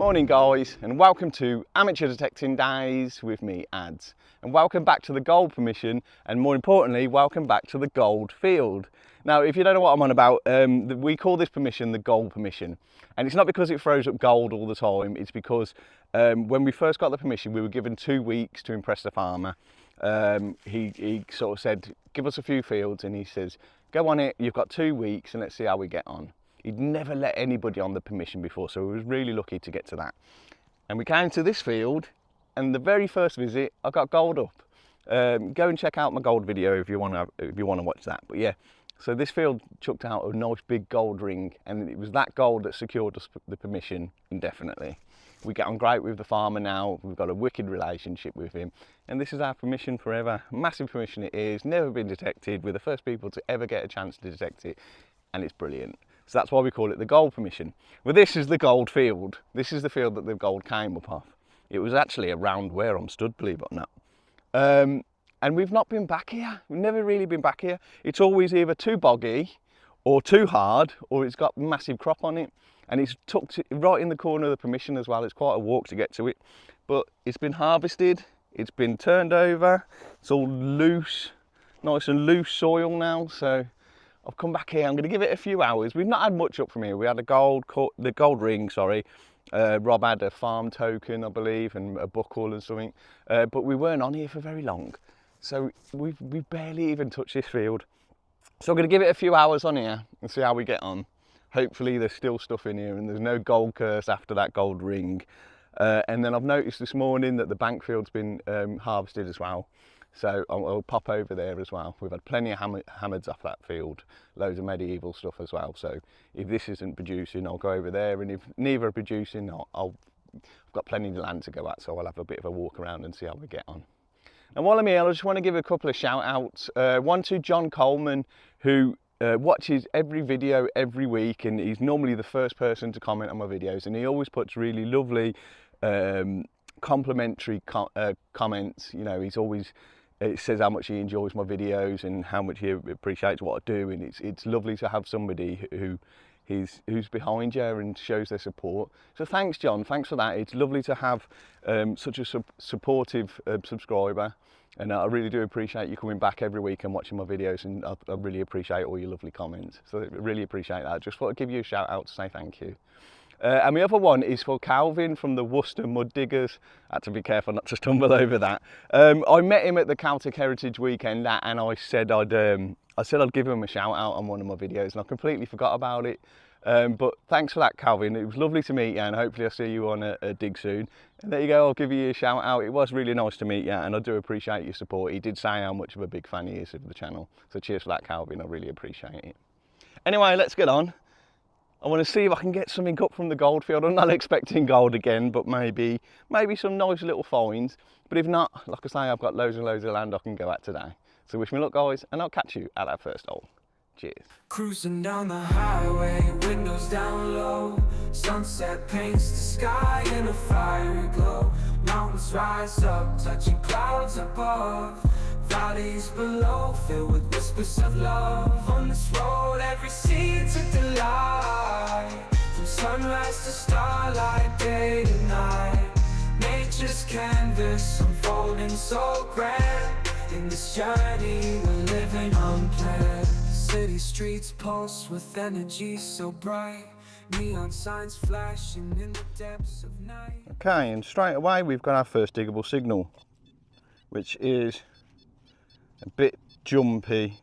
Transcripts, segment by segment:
Morning guys, and welcome to Amateur Detecting Days with me, Ads. And welcome back to the gold permission, and more importantly, welcome back to the gold field. Now, if you don't know what I'm on about, we call this permission the gold permission. And it's not because it throws up gold all the time, it's because when we first got the permission, we were given 2 weeks to impress the farmer. He sort of said, give us a few fields, and he says, go on it, you've got 2 weeks and let's see how we get on. He'd never let anybody on the permission before, so we was really lucky to get to that. And we came to this field, and the very first visit, I got gold up. Go and check out my gold video if you want to watch that. But yeah, so this field chucked out a nice big gold ring, and it was that gold that secured us the permission indefinitely. We get on great with the farmer now. We've got a wicked relationship with him, and this is our permission forever. Massive permission it is. Never been detected. We're the first people to ever get a chance to detect it, and it's brilliant. So that's why we call it the gold permission. Well, this is the gold field. This is the field that the gold came up off. It was actually around where I'm stood, believe it or not. And we've not been back here. We've never really been back here. It's always either too boggy or too hard, or it's got massive crop on it. And it's tucked right in the corner of the permission as well. It's quite a walk to get to it. But it's been harvested. It's been turned over. It's all loose, nice and loose soil now. So I've come back here. I'm going to give it a few hours. We've not had much up from here. We had the gold ring, sorry. Rob had a farm token, I believe, and a buckle and something. But we weren't on here for very long. So we've barely even touched this field. So I'm going to give it a few hours on here and see how we get on. Hopefully there's still stuff in here and there's no gold curse after that gold ring. And then I've noticed this morning that the bank field's been harvested as well. So I'll pop over there as well. We've had plenty of hammers off that field, loads of medieval stuff as well. So if this isn't producing, I'll go over there, and if neither are producing, I've got plenty of land to go at, so I'll have a bit of a walk around and see how we get on. And while I'm here, I just want to give a couple of shout outs. One to John Coleman, who watches every video every week, and he's normally the first person to comment on my videos, and he always puts really lovely complimentary comments. You know, he's always it says how much he enjoys my videos and how much he appreciates what I do, and it's lovely to have somebody who's behind you and shows their support. So thanks, John, thanks for that. It's lovely to have such a supportive subscriber, and I really do appreciate you coming back every week and watching my videos, and I really appreciate all your lovely comments. So I really appreciate that. Just thought I'd give you a shout out to say thank you. And the other one is for Calvin from the Worcester Mud Diggers. I had to be careful not to stumble over that. I met him at the Celtic Heritage Weekend, and I said I'd give him a shout out on one of my videos, and I completely forgot about it. But thanks for that, Calvin. It was lovely to meet you, and hopefully I'll see you on a dig soon. And there you go, I'll give you a shout out. It was really nice to meet you, and I do appreciate your support. He did say how much of a big fan he is of the channel. So cheers for that, Calvin. I really appreciate it. Anyway, let's get on. I want to see if I can get something up from the gold field. I'm not expecting gold again, but maybe some nice little finds. But if not, like I say, I've got loads and loads of land I can go at today. So wish me luck, guys, and I'll catch you at that first hole. Cheers. Cruising down the highway, windows down low. Sunset paints the sky in a fiery glow. Mountains rise up, touching clouds above. Valleys below, filled with whispers of love. On this road, every seed's a delight. From sunrise to starlight, day to night. Nature's canvas unfolding so grand. In this journey, we're living unplanned. City streets pulse with energy so bright. Neon signs flashing in the depths of night. Okay, and straight away we've got our first diggable signal, which is a bit jumpy,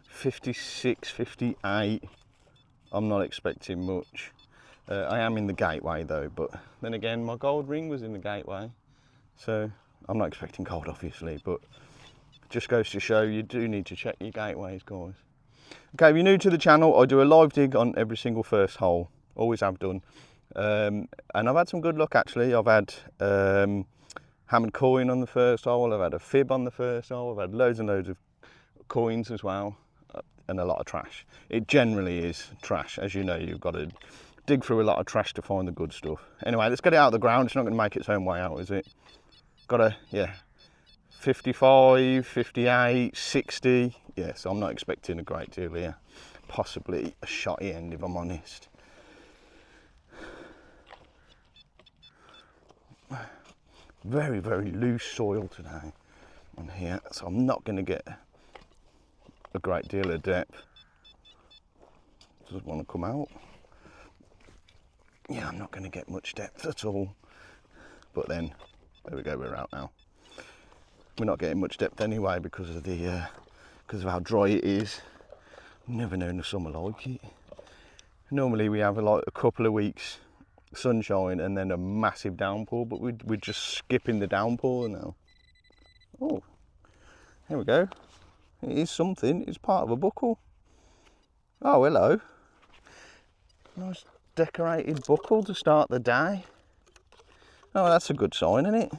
56, 58. I'm not expecting much. I am in the gateway though, but then again my gold ring was in the gateway, so I'm not expecting gold obviously, but just goes to show you do need to check your gateways, guys. Okay, if you're new to the channel, I do a live dig on every single first hole, always have done, and I've had some good luck actually. I've had hammered coin on the first hole, I've had a fib on the first hole, I've had loads and loads of coins as well, and a lot of trash. It generally is trash, as you know. You've got to dig through a lot of trash to find the good stuff. Anyway, let's get it out of the ground. It's not going to make its own way out, is it? Got a, yeah, 55, 58, 60. Yeah, so I'm not expecting a great deal here. Possibly a shotty end if I'm honest. very, very loose soil today on here, so I'm not going to get a great deal of depth. Doesn't want to come out. Yeah, I'm not going to get much depth at all. But then, there we go, we're out now. We're not getting much depth anyway because of the because of how dry it is. Never known a summer like it. Normally we have like a couple of weeks sunshine and then a massive downpour, but we're just skipping the downpour now. Oh, here we go. It is something. It's part of a buckle. Oh, hello. Nice decorated buckle to start the day. Oh, that's a good sign, isn't it?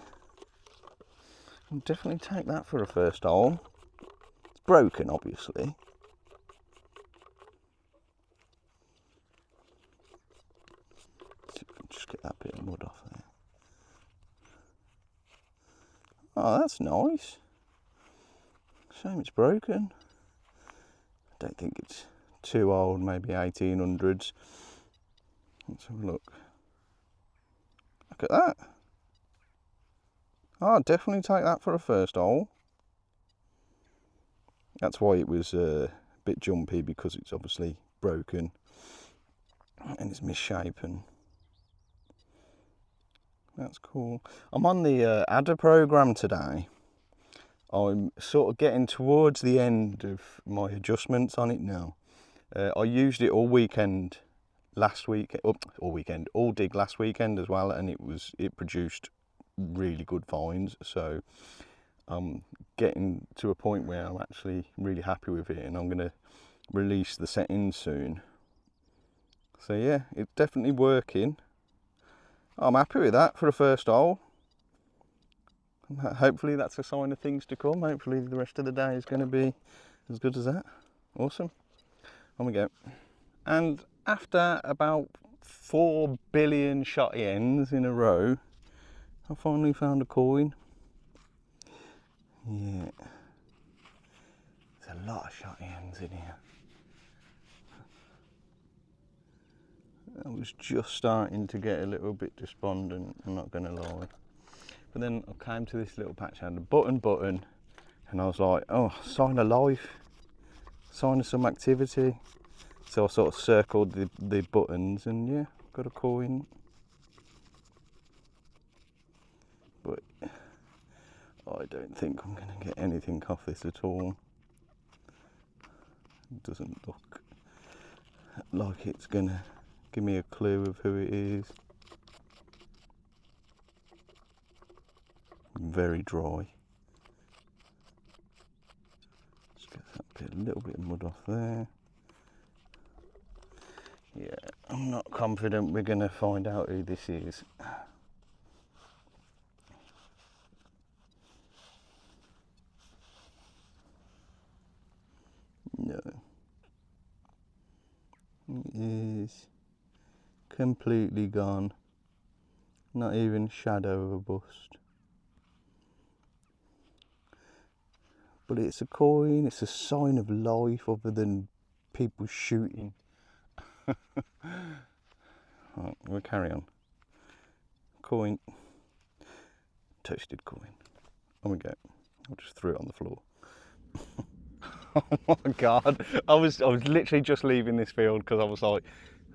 I'll definitely take that for a first hole. It's broken, obviously. Just get that bit of mud off there. Oh, that's nice. Shame it's broken. I don't think it's too old, maybe 1800s. Let's have a look. Look at that. Oh, I'd definitely take that for a first hole. That's why it was a bit jumpy, because it's obviously broken and it's misshapen. That's cool. I'm on the adder program today. I'm sort of getting towards the end of my adjustments on it now. I used it all weekend last week, all dig last weekend as well, and it produced really good finds. So I'm getting to a point where I'm actually really happy with it, and I'm going to release the settings soon. So yeah, it's definitely working. I'm happy with that for a first hole. Hopefully that's a sign of things to come. Hopefully the rest of the day is going to be as good as that. Awesome. On we go. And after about 4 billion shotty ends in a row, I finally found a coin. Yeah. There's a lot of shotty ends in here. I was just starting to get a little bit despondent, I'm not going to lie. But then I came to this little patch, I had a button, and I was like, oh, sign of life, sign of some activity. So I sort of circled the buttons, and yeah, got a coin. But I don't think I'm going to get anything off this at all. It doesn't look like it's going to give me a clue of who it is. Very dry. Just get that little bit of mud off there. Yeah, I'm not confident we're going to find out who this is. No. It is completely gone. Not even shadow of a bust. But it's a coin, it's a sign of life other than people shooting. Right, we'll carry on. Coin. Toasted coin. On we go. I'll just throw it on the floor. Oh my god. I was literally just leaving this field because I was like,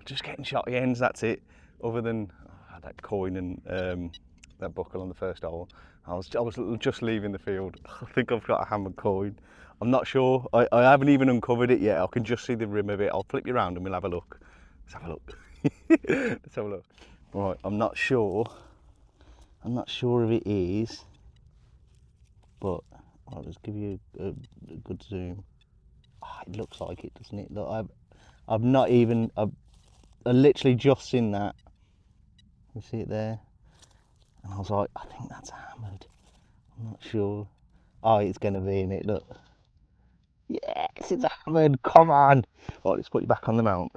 just getting shotty ends, that's it. Other than that coin and that buckle on the first hole. I was just leaving the field. I think I've got a hammered coin. I'm not sure. I haven't even uncovered it yet. I can just see the rim of it. I'll flip you around and we'll have a look. Let's have a look. Let's have a look. Right, I'm not sure. I'm not sure if it is, but I'll just give you a good zoom. Oh, it looks like it, doesn't it? Look, I've not even. I literally just seen that. You see it there? And I was like, I think that's hammered. I'm not sure. Oh, it's going to be in it, look. Yes, it's hammered, come on. Right, let's put you back on the mount.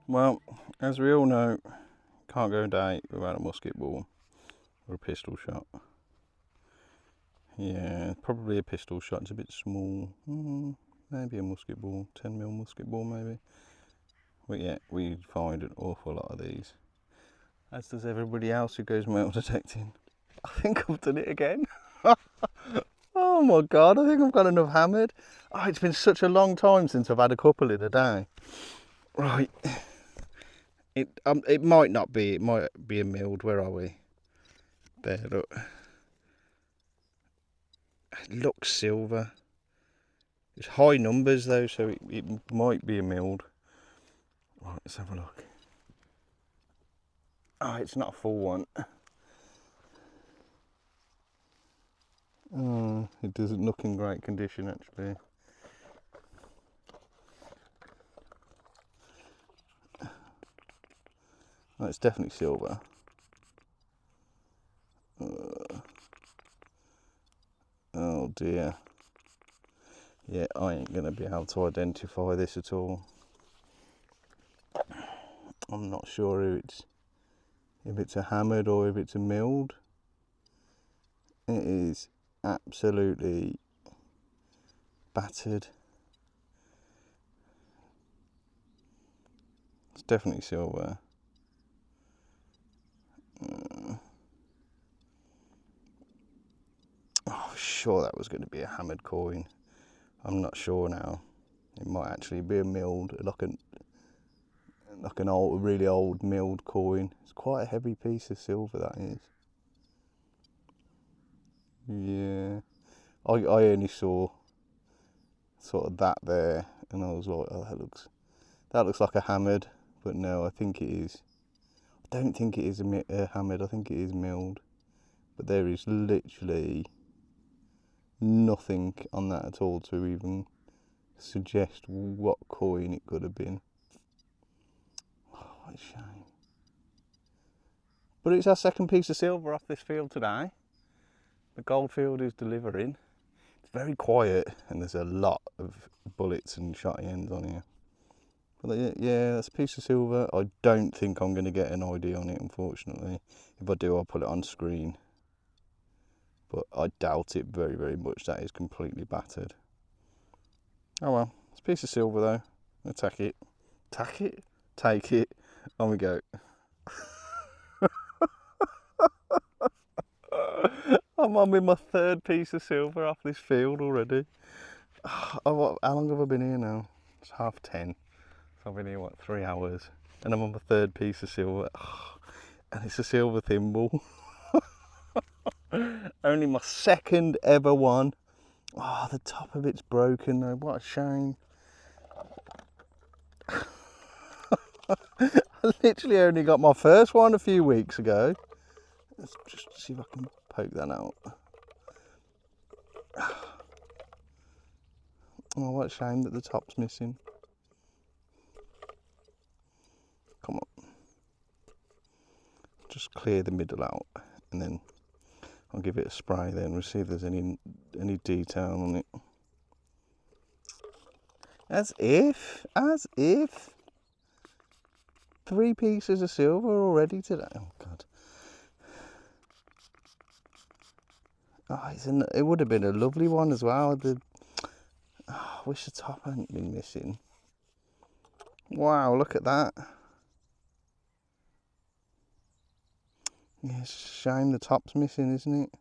Well, as we all know, can't go a day without a musket ball or a pistol shot. Yeah, probably a pistol shot. It's a bit small. Maybe a musket ball, 10mm musket ball maybe. But yeah, we find an awful lot of these. As does everybody else who goes metal detecting. I think I've done it again. Oh my God, I think I've got enough hammered. Oh, it's been such a long time since I've had a couple in a day. Right. It might not be, it might be a milled. Where are we? There, look. It looks silver. It's high numbers though, so it might be a milled. Right, let's have a look. Oh, it's not a full one. Oh, it doesn't look in great condition actually. Oh, it's definitely silver. Oh dear. Yeah, I ain't gonna be able to identify this at all. I'm not sure if it's a hammered or if it's a milled. It is absolutely battered. It's definitely silver. Oh, sure that was going to be a hammered coin. I'm not sure now. It might actually be a milled, like an old, really old milled coin. It's quite a heavy piece of silver, that is. Yeah, I only saw sort of that there, and I was like, oh, that looks like a hammered, but no, I think it is. I don't think it is a hammered. I think it is milled, but there is literally nothing on that at all to even suggest what coin it could have been. Oh, what a shame. But it's our second piece of silver off this field today. The gold field is delivering. It's very quiet and there's a lot of bullets and shotty ends on here. But yeah, that's a piece of silver. I don't think I'm going to get an Audiio on it, unfortunately. If I do, I'll put it on screen. But I doubt it very, very much. That is completely battered. Oh well, it's a piece of silver though. I'll take it. Take it? Take it. On we go. I'm on with my third piece of silver off this field already. Oh, how long have I been here now? It's 10:30. So I've been here, 3 hours? And I'm on my third piece of silver. And it's a silver thimble. Only my second ever one. Oh, the top of it's broken though. What a shame. I literally only got my first one a few weeks ago. Let's just see if I can poke that out. Oh, what a shame that the top's missing. Come on. Just clear the middle out and then I'll give it a spray then. We'll see if there's any detail on it. As if 3 pieces of silver already today. Oh God. Oh, it would have been a lovely one as well. I wish the top hadn't been missing. Wow, look at that. Yeah, it's a shame the top's missing, isn't it?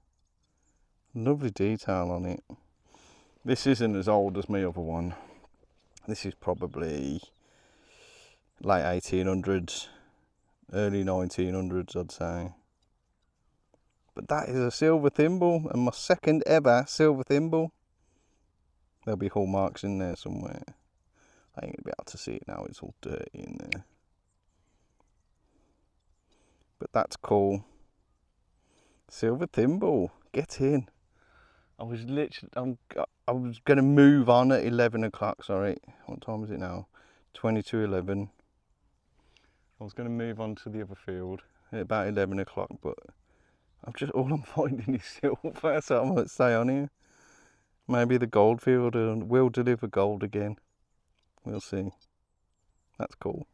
Lovely detail on it. This isn't as old as my other one. This is probably late 1800s, early 1900s, I'd say. But that is a silver thimble, and my second ever silver thimble. There'll be hallmarks in there somewhere. I ain't gonna be able to see it now, it's all dirty in there. But that's cool. Silver thimble, get in. I was gonna move on at 11 o'clock, sorry. What time is it now? 20 to 11. I was gonna move on to the other field at about 11 o'clock, but all I'm finding is silver, so I might stay on here. Maybe the gold field will deliver gold again. We'll see. That's cool.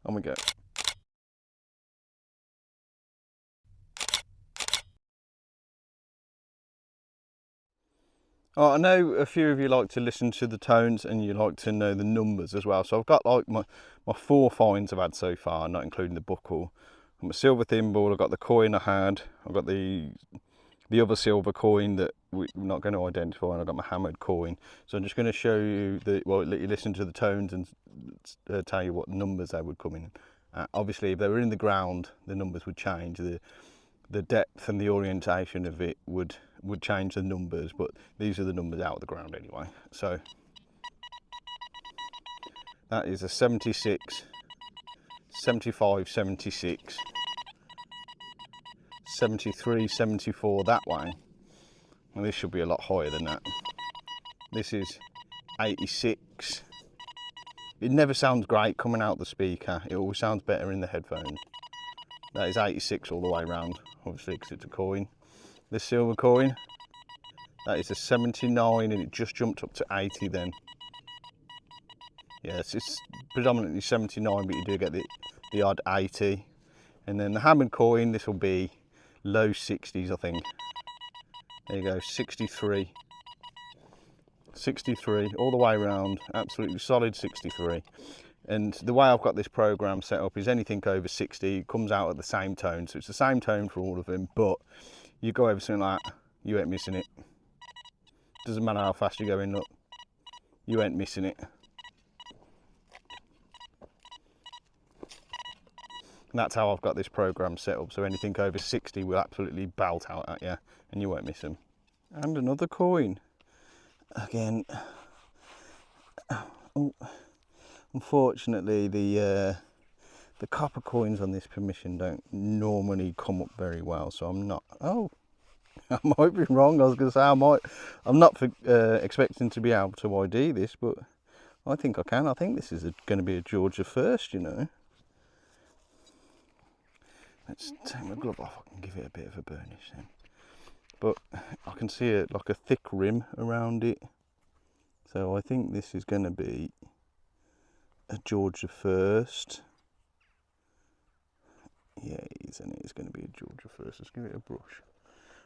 On we go. Oh, I know a few of you like to listen to the tones and you like to know the numbers as well. So I've got like my 4 finds I've had so far, not including the buckle. I'm a silver thimble, I've got the coin I had, I've got the other silver coin that we're not going to identify, and I've got my hammered coin. So I'm just going to show you, let you listen to the tones and tell you what numbers they would come in. Obviously, if they were in the ground, the numbers would change. The depth and the orientation of it would change the numbers, but these are the numbers out of the ground anyway. So that is a 76, 75, 76, 73, 74 that way. And this should be a lot higher than that. This is 86. It never sounds great coming out the speaker. It always sounds better in the headphones. That is 86 all the way around, obviously, because it's a coin. This silver coin, that is a 79, and it just jumped up to 80 then. Yes, it's predominantly 79, but you do get the odd 80. And then the hammered coin, this will be low 60s, I think. There you go, 63. 63 all the way around, absolutely solid 63. And the way I've got this program set up is anything over 60 comes out at the same tone. So it's the same tone for all of them, but you go over something like that, you ain't missing it. Doesn't matter how fast you're going up, you ain't missing it. And that's how I've got this program set up. So anything over 60 will absolutely belt out at you and you won't miss them. And another coin. Again, oh, unfortunately the copper coins on this permission don't normally come up very well, so I'm not, oh, I might be wrong. I was going to say I'm not expecting to be able to ID this, but I think I can. I think this is going to be a Georgia first, you know. Let's take my glove off, I can give it a bit of a burnish then. But I can see it like a thick rim around it. So I think this is going to be a Georgia first. Yeah, it is, and it is going to be a Georgia first. Let's give it a brush.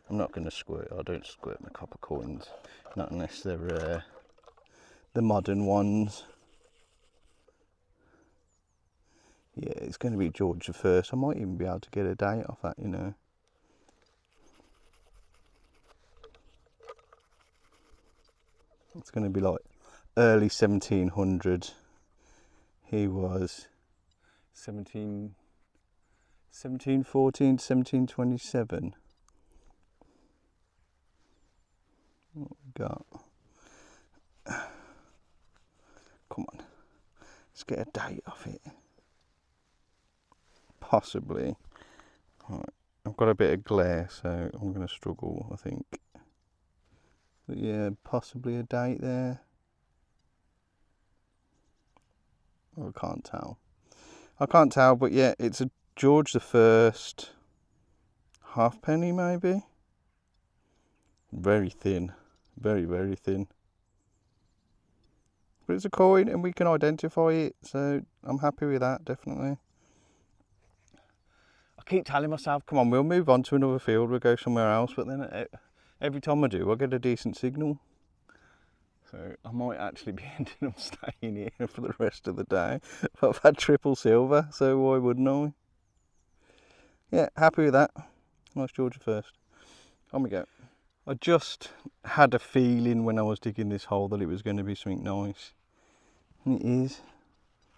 I'm not going to squirt. I don't squirt my copper coins, not unless they're the modern ones. Yeah, it's going to be Georgia first. I might even be able to get a date off that, you know. It's going to be like early 1700. He was 1714 to 1727. What we got? Come on, let's get a date off it. Possibly. Right. I've got a bit of glare, so I'm going to struggle, I think. But yeah, possibly a date there. Oh, I can't tell. I can't tell, but yeah, it's a George the First halfpenny, maybe. Very thin, very, very thin. But it's a coin, and we can identify it, so I'm happy with that, definitely. I keep telling myself, come on, we'll move on to another field, we'll go somewhere else, but then every time I do, I get a decent signal. So I might actually be ending up staying here for the rest of the day. I've had triple silver, so why wouldn't I? Yeah, happy with that. Nice Georgia first. On we go. I just had a feeling when I was digging this hole that it was going to be something nice. And it is.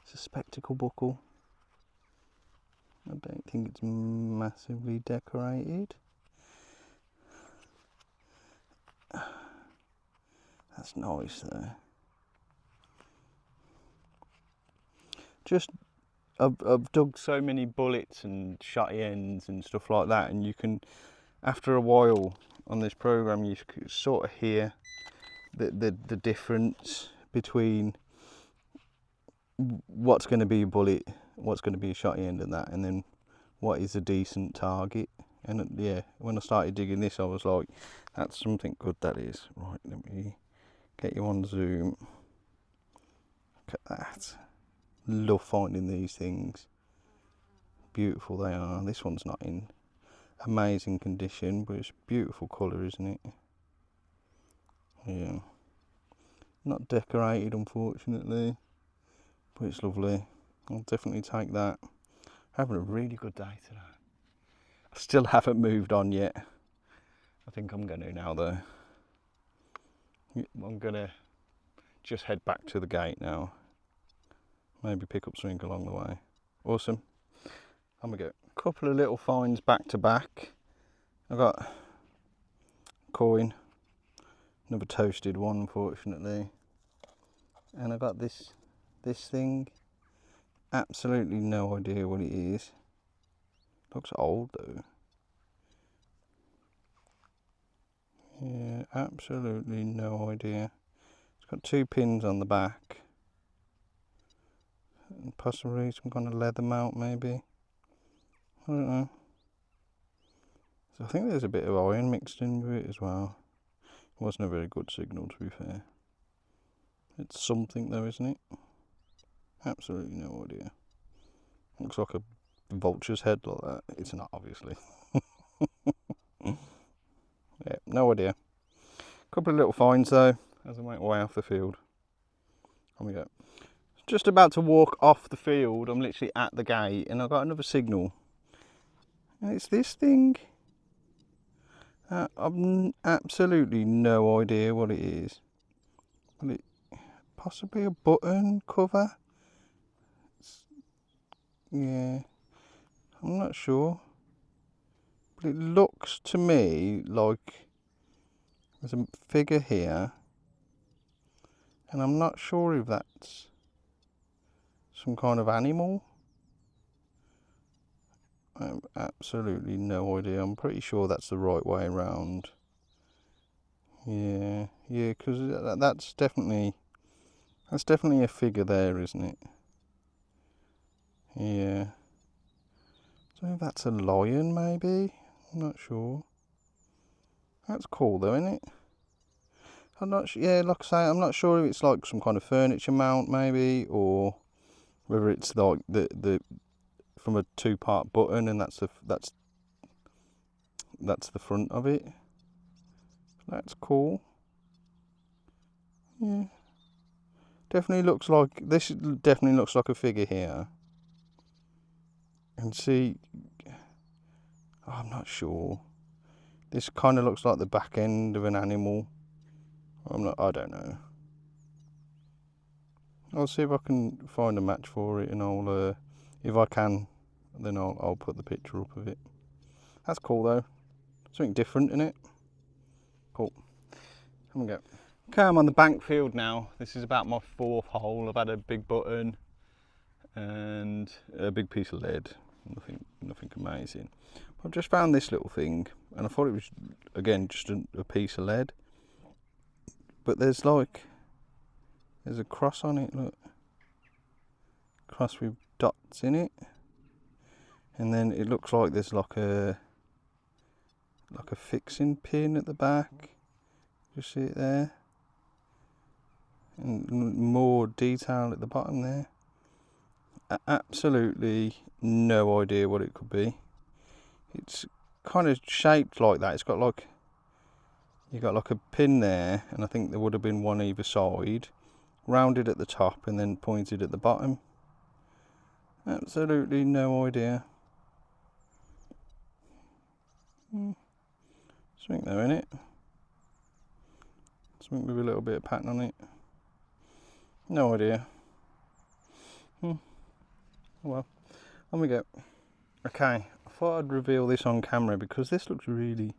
It's a spectacle buckle. I don't think it's massively decorated. That's nice there. Just, I've dug so many bullets and shotty ends and stuff like that, and you can, after a while on this program, you sort of hear the difference between what's going to be a bullet, what's going to be a shotty end and that, and then what is a decent target. And yeah, when I started digging this, I was like, that's something good, that is. Right, let me get you on zoom. Look at that. Love finding these things. Beautiful they are. This one's not in amazing condition, but it's beautiful colour, isn't it? Yeah. Not decorated, unfortunately, but it's lovely. I'll definitely take that. Having a really good day today. I still haven't moved on yet. I think I'm going to now though. I'm going to just head back to the gate now. Maybe pick up something along the way. Awesome. I'm going to go. A couple of little finds back to back. I got a coin. Another toasted one, unfortunately. And I got this thing. Absolutely no idea what it is. Looks old though. Yeah, absolutely no idea. It's got 2 pins on the back. And possibly some kind of leather mount maybe. I don't know. So I think there's a bit of iron mixed in with it as well. It wasn't a very good signal, to be fair. It's something though, isn't it? Absolutely no idea. Looks like a vulture's head like that. It's not, obviously. Yeah, no idea. Couple of little finds though, as I make my way off the field. Here we go. Just about to walk off the field. I'm literally at the gate and I've got another signal. And it's this thing. I've absolutely no idea what it is. Possibly a button cover? Yeah, I'm not sure. But it looks to me like there's a figure here. And I'm not sure if that's some kind of animal. I have absolutely no idea. I'm pretty sure that's the right way around. Yeah, because that's definitely a figure there, isn't it? Yeah. So that's a lion, maybe. I'm not sure. That's cool, though, isn't it? I'm not sure. Yeah, like I say, I'm not sure if it's like some kind of furniture mount, maybe, or whether it's like the from a 2-part button, and that's the front of it. That's cool. Yeah. Definitely looks like a figure here. And see, I'm not sure. This kind of looks like the back end of an animal. I don't know. I'll see if I can find a match for it, and I'll, if I can, then I'll put the picture up of it. That's cool though. Something different in it. Cool. Here we go. Okay, I'm on the bank field now. This is about my 4th hole. I've had a big button and a big piece of lead. Nothing amazing. I've just found this little thing, and I thought it was, again, just a piece of lead. But there's a cross on it, look. Cross with dots in it. And then it looks like there's like a fixing pin at the back. You see it there? And more detail at the bottom there. Absolutely no idea what it could be. It's kind of shaped like that. It's got like, you've got like a pin there, and I think there would have been one either side, rounded at the top and then pointed at the bottom. Absolutely no idea. Something there in it. Something with a little bit of pattern on it. No idea. Well, on we go. Okay, I thought I'd reveal this on camera because this looks really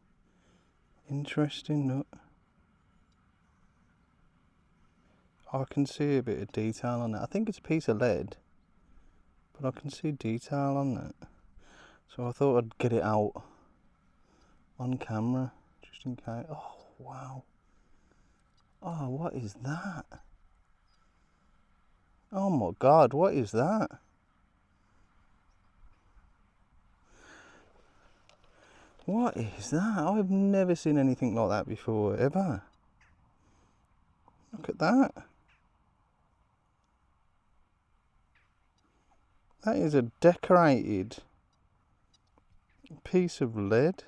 interesting. Look. I can see a bit of detail on that. I think it's a piece of lead, but I can see detail on that. So I thought I'd get it out on camera, just in case. Oh, wow. Oh, what is that? Oh my God, what is that? What is that? I've never seen anything like that before, ever. Look at that. That is a decorated piece of lead.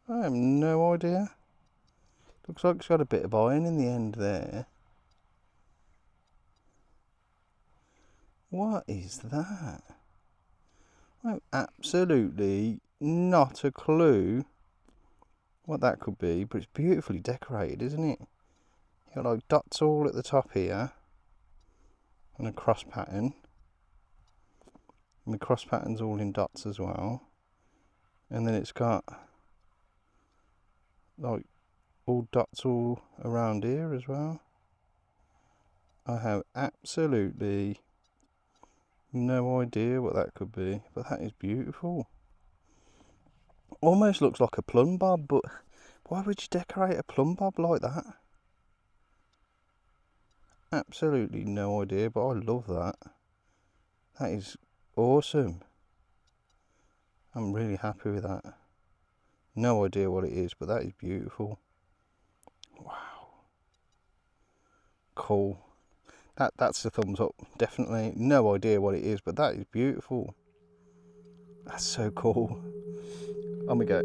I have no idea. Looks like it's got a bit of iron in the end there. What is that? I have absolutely not a clue what that could be, but it's beautifully decorated, isn't it? You've got like dots all at the top here, and a cross pattern. And the cross pattern's all in dots as well. And then it's got like all dots all around here as well. I have absolutely no idea what that could be, but that is beautiful. Almost looks like a plumb bob, but why would you decorate a plumb bob like that? Absolutely no idea, but I love that. That is awesome. I'm really happy with that. No idea what it is, but that is beautiful. Wow. Cool. That's the thumbs up, definitely. No idea what it is, but that is beautiful. That's so cool. On we go.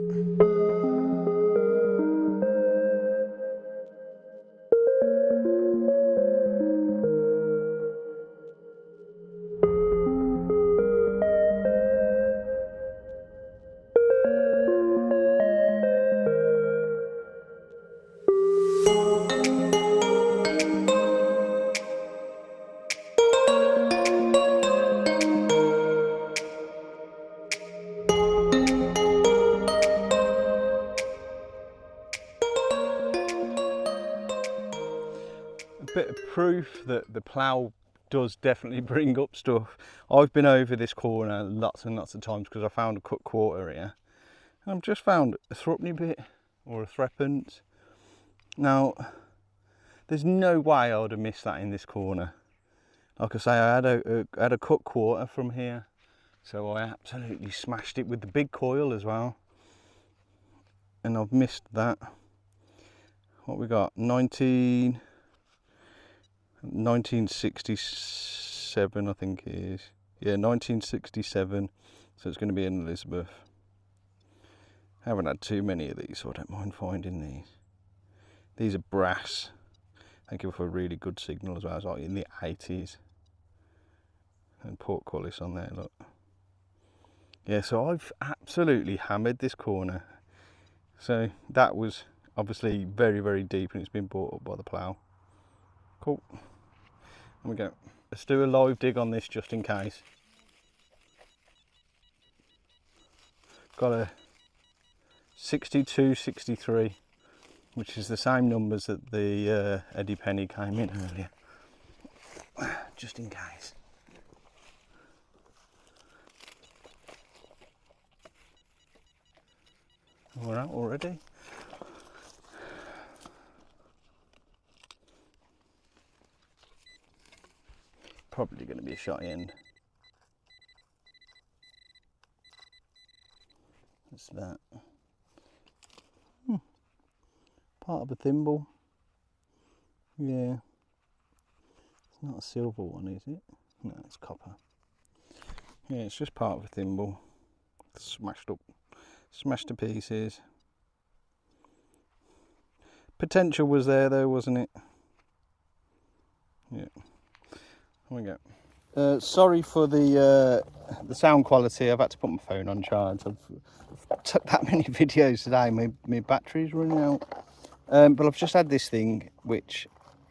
Bit of proof that the plough does definitely bring up stuff. I've been over this corner lots and lots of times because I found a cut quarter here. And I've just found a thruppenny bit, or a threepence. Now, there's no way I would have missed that in this corner. Like I say, I had a cut quarter from here, so I absolutely smashed it with the big coil as well. And I've missed that. What we got? 1967, I think it is. Yeah, 1967. So it's going to be an Elizabeth. I haven't had too many of these, so I don't mind finding these. These are brass. They give a really good signal as well. It's like in the 80s. And portcullis on there, look. Yeah, so I've absolutely hammered this corner. So that was obviously very, very deep, and it's been brought up by the plough. Cool. Here we go. Let's do a live dig on this just in case. Got a 62, 63, which is the same numbers that the Eddie Penny came in earlier. Just in case. We're out already. Probably going to be a shot end. What's that? Part of a thimble. Yeah. It's not a silver one, is it? No, it's copper. Yeah, it's just part of a thimble. Smashed up. Smashed to pieces. Potential was there though, wasn't it? Yeah. Here we go. Sorry for the sound quality. I've had to put my phone on charge. I've took that many videos today. My battery's running out. But I've just had this thing, which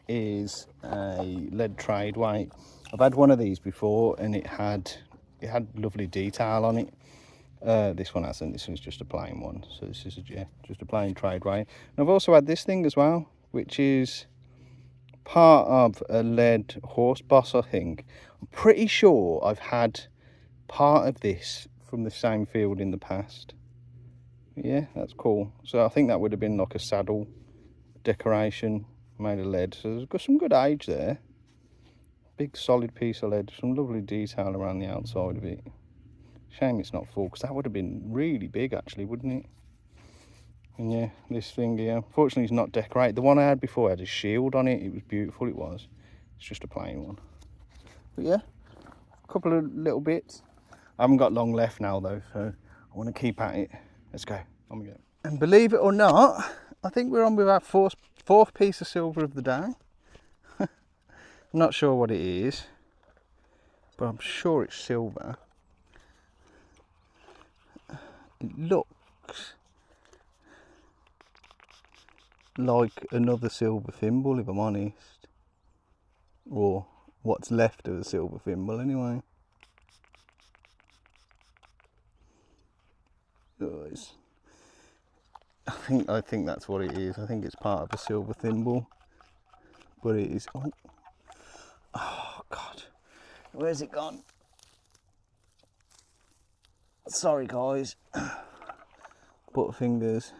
is a lead trade weight. I've had one of these before, and it had lovely detail on it. This one hasn't. This one's just a plain one. So this is just a plain trade weight. And I've also had this thing as well, which is part of a lead horse boss, I think. I'm pretty sure I've had part of this from the same field in the past. Yeah, that's cool. So I think that would have been like a saddle decoration made of lead. So there's got some good age there. Big solid piece of lead, some lovely detail around the outside of it. Shame it's not full, because that would have been really big actually, wouldn't it? And yeah, this thing here, unfortunately it's not decorated. The one I had before had a shield on it. It was beautiful, it was. It's just a plain one. But yeah, a couple of little bits. I haven't got long left now though, so I want to keep at it. Let's go, on we go. And believe it or not, I think we're on with our fourth piece of silver of the day. I'm not sure what it is, but I'm sure it's silver. It looks like another silver thimble, if I'm honest, or what's left of a silver thimble anyway. Oh, I think that's what it is. I think it's part of a silver thimble, but it is. Oh God, where's it gone? Sorry guys, butterfingers.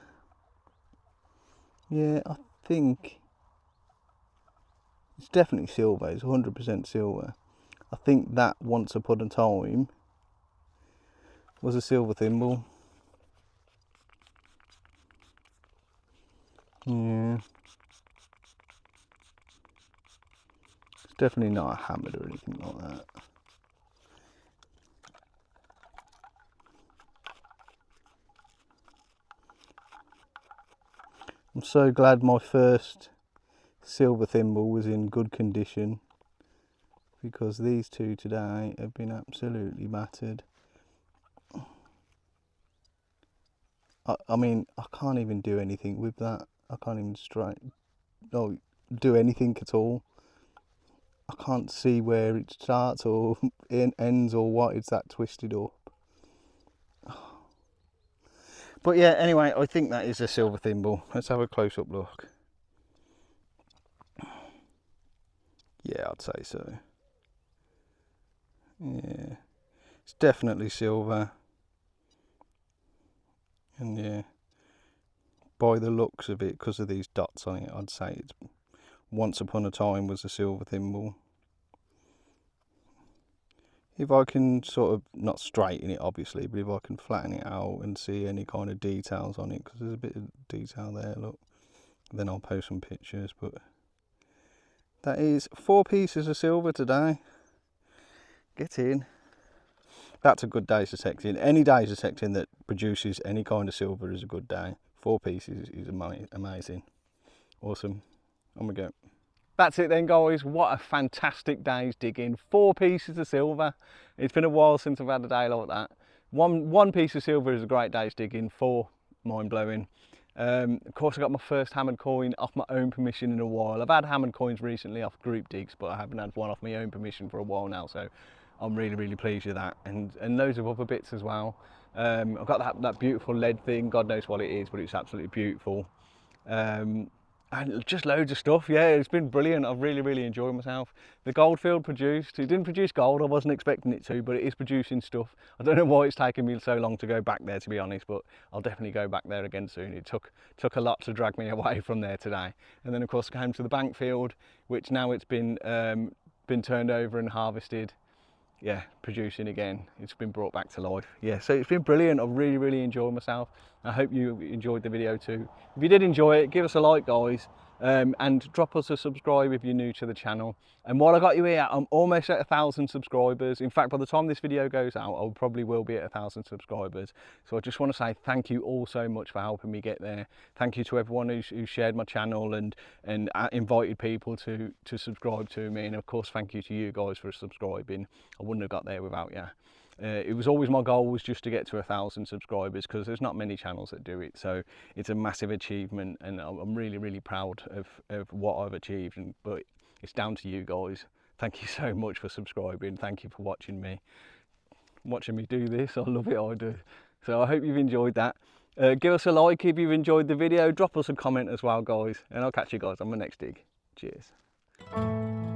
Yeah, I think it's definitely silver. It's 100% silver. I think that once upon a time was a silver thimble. Yeah, it's definitely not a hammered or anything like that. I'm so glad my first silver thimble was in good condition, because these two today have been absolutely battered. I mean, I can't even do anything with that. I can't even do anything at all. I can't see where it starts or ends or what. It's that twisted up. But yeah, anyway, I think that is a silver thimble. Let's have a close-up look. Yeah, I'd say so. Yeah, it's definitely silver. And yeah, by the looks of it, because of these dots on it, I'd say it's once upon a time was a silver thimble. If I can sort of, not straighten it obviously, but if I can flatten it out and see any kind of details on it, because there's a bit of detail there, look, then I'll post some pictures. But that is 4 pieces of silver today. Get in. That's a good day's detecting. Any day's detecting that produces any kind of silver is a good day. 4 pieces is amazing. Awesome. On we go. That's it then guys, what a fantastic day's digging. 4 pieces of silver. It's been a while since I've had a day like that. One piece of silver is a great day's digging. 4, mind-blowing. Of course I got my first hammered coin off my own permission in a while. I've had hammered coins recently off group digs, but I haven't had one off my own permission for a while now, so I'm really pleased with that, and loads of other bits as well. I've got that beautiful lead thing, God knows what it is, but it's absolutely beautiful. And just loads of stuff. Yeah, it's been brilliant. I've really enjoyed myself. The gold field produced. It didn't produce gold, I wasn't expecting it to, but it is producing stuff. I don't know why it's taken me so long to go back there, to be honest, but I'll definitely go back there again soon. It took a lot to drag me away from there today. And then of course I came to the bank field, which now it's been turned over and harvested. Yeah, producing again. It's been brought back to life. Yeah, so it's been brilliant. I've really enjoyed myself. I hope you enjoyed the video too. If you did enjoy it, give us a like guys, and drop us a subscribe if you're new to the channel. And while I got you here, I'm almost at 1,000 subscribers. In fact, by the time this video goes out, I probably will be at 1,000 subscribers. So I just want to say thank you all so much for helping me get there. Thank you to everyone who shared my channel and invited people to subscribe to me. And of course, thank you to you guys for subscribing. I wouldn't have got there without you. It was always my goal was just to get to 1,000 subscribers, because there's not many channels that do it, so it's a massive achievement, and I'm really proud of what I've achieved. But it's down to you guys. Thank you so much for subscribing. Thank you for watching me do this. I love it. I do. So I hope you've enjoyed that. Give us a like if you've enjoyed the video, drop us a comment as well guys, and I'll catch you guys on my next dig. Cheers.